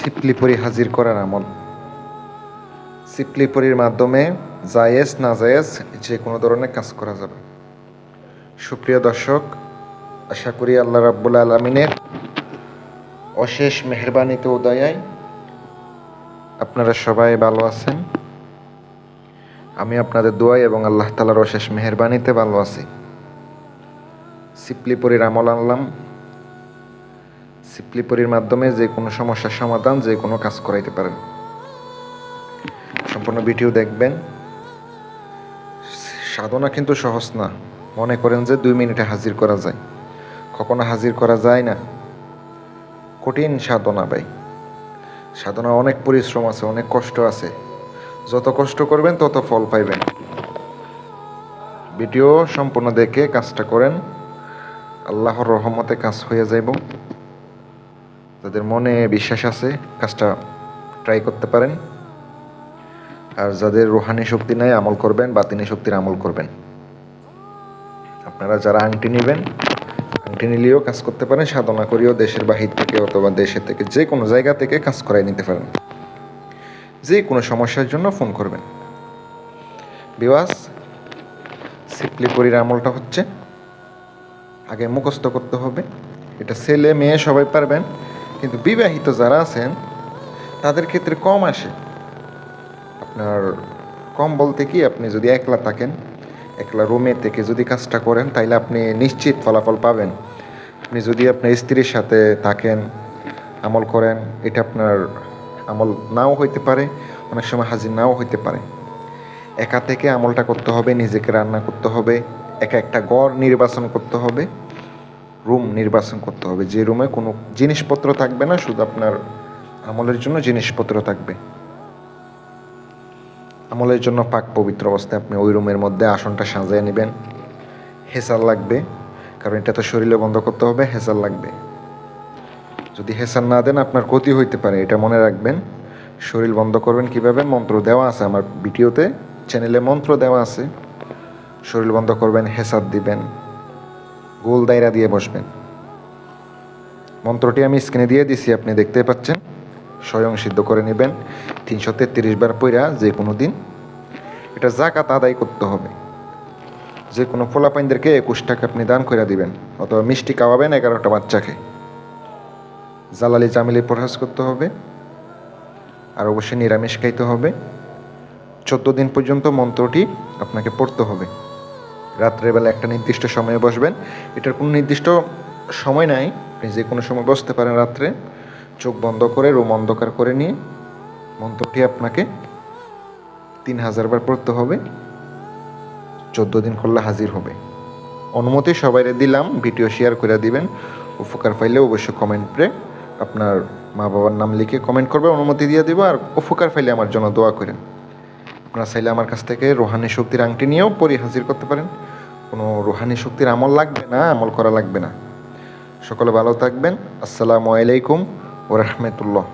সিপলিপরি হাজির করার আমল। সিপলিপরির মাধ্যমে জায়েজ নাজায়েজ যে কোনো ধরনের কাজ করা যাবে। সুপ্রিয় দর্শক, আশা করি আল্লাহ রাব্বুল আলামিনের অশেষ মেহেরবানিতে উদয়ায় আপনারা সবাই ভালো আছেন। আমি আপনাদের দোয়াই এবং আল্লাহ তাআলার অশেষ মেহেরবানিতে ভালো আছি। সিপলিপরির আমল আনলাম। সিপলিপরির মাধ্যমে যে কোনো সমস্যার সমাধান, যে কোনো কাজ করাইতে পারেন। সম্পূর্ণ ভিডিও দেখবেন। সাধনা কিন্তু সহজ না। মনে করেন যে 2 মিনিটে হাজির করা যায়, কখনো হাজির করা যায় না। কঠিন সাধনা ভাই। সাধনা অনেক পরিশ্রম আছে, অনেক কষ্ট আছে। যত কষ্ট করবেন তত ফল পাইবেন। ভিডিও সম্পূর্ণ দেখে কাজটা করেন, আল্লাহর রহমতে কাজ হয়ে যাইব। যাদের মনে বিশ্বাস আছে কাজটা ট্রাই করতে পারেন। আর যাদের রুহানি শক্তি নাই, আমল করবেন, বাতিনি শক্তির আমল করবেন। আপনারা যারা আংটি নেবেন, আংটি নিলেও কাজ করতে পারেন, সাধনা করিও দেশের বাহির থেকে অথবা দেশের থেকে যে কোনো জায়গা থেকে কাজ করাই নিতে পারেন। যে কোনো সমস্যার জন্য ফোন করবেন। বিওয়াস, সিপলিপরির আমলটা হচ্ছে আগে মুখস্থ করতে হবে। এটা ছেলে মেয়ে সবাই পারবেন, কিন্তু বিবাহিত যারা আছেন তাদের ক্ষেত্রে কম আসে। আপনার কম বলতে কি, আপনি যদি একলা থাকেন, একলা রুমে থেকে যদি কাজটা করেন তাইলে আপনি নিশ্চিত ফলাফল পাবেন। আপনি যদি আপনার স্ত্রীর সাথে থাকেন, আমল করেন, এটা আপনার আমল নাও হইতে পারে, অনেক সময় হাজির নাও হইতে পারে। একা থেকে আমলটা করতে হবে, নিজেকে রান্না করতে হবে, একা একটা ঘর নির্বাচন করতে হবে, রুম নির্বাচন করতে হবে, যে রুমে কোনো জিনিসপত্র থাকবে না, শুধু আপনার আমলের জন্য জিনিসপত্র থাকবে। আমলের জন্য পাক পবিত্র অবস্থায় আপনি ওই রুমের মধ্যে আসনটা সাজিয়ে নেবেন। হেসাল লাগবে, কারণ এটা তো শরীরে বন্ধ করতে হবে, হেসাল লাগবে। যদি হেসাল না দেন আপনার ক্ষতি হইতে পারে, এটা মনে রাখবেন। শরীর বন্ধ করবেন কিভাবে, মন্ত্র দেওয়া আছে আমার ভিডিওতে, চ্যানেলে মন্ত্র দেওয়া আছে। শরীর বন্ধ করবেন, হেসাদ দিবেন, গোল দায়রা দিয়ে বসবেন। মন্ত্রটি আমি স্ক্রিনে দিয়ে দিছি, আপনি দেখতে পাচ্ছেন। স্বয়ং সিদ্ধ করে নেবেন 333 বার পইরা যে কোনো দিন। এটা যাকাত আদায় করতে হবে। যে কোনো পোলাপাইনদেরকে 21 টাকা আপনি দান করে দিবেন, অথবা মিষ্টি খাওয়াবেন 11টা বাচ্চাকে। জালালি জামিলি পরহেজ করতে হবে, আর অবশ্যই নিরামিষ খাইতে হবে। 14 দিন পর্যন্ত মন্ত্রটি আপনাকে পড়তে হবে। রাত্রেবেলা একটা নির্দিষ্ট সময়ে বসবেন। এটার কোনো নির্দিষ্ট সময় নাই, আপনি যে কোনো সময় বসতে পারেন। রাত্রে চোখ বন্ধ করে রুম অন্ধকার করে নিয়ে মন্ত্রটি আপনাকে 3000 বার পড়তে হবে। 14 দিন করলে হাজির হবে। অনুমতি সবাইরে দিলাম, ভিডিও শেয়ার করে দিবেন। উপকার পাইলে অবশ্যই কমেন্টে আপনার মা বাবার নাম লিখে কমেন্ট করবে, অনুমতি দিয়ে দিব। আর উপকার পাইলে আমার জন্য দোয়া করেন। আপনারা চাইলে আমার কাছ থেকে রুহানি শক্তির আংটি নিয়েও পরি হাজির করতে পারেন। কোনো রুহানি শক্তির আমল লাগবে না, আমল করা লাগবে না। সকলে ভালো থাকবেন। আসসালামু আলাইকুম ওয়া রাহমাতুল্লাহ।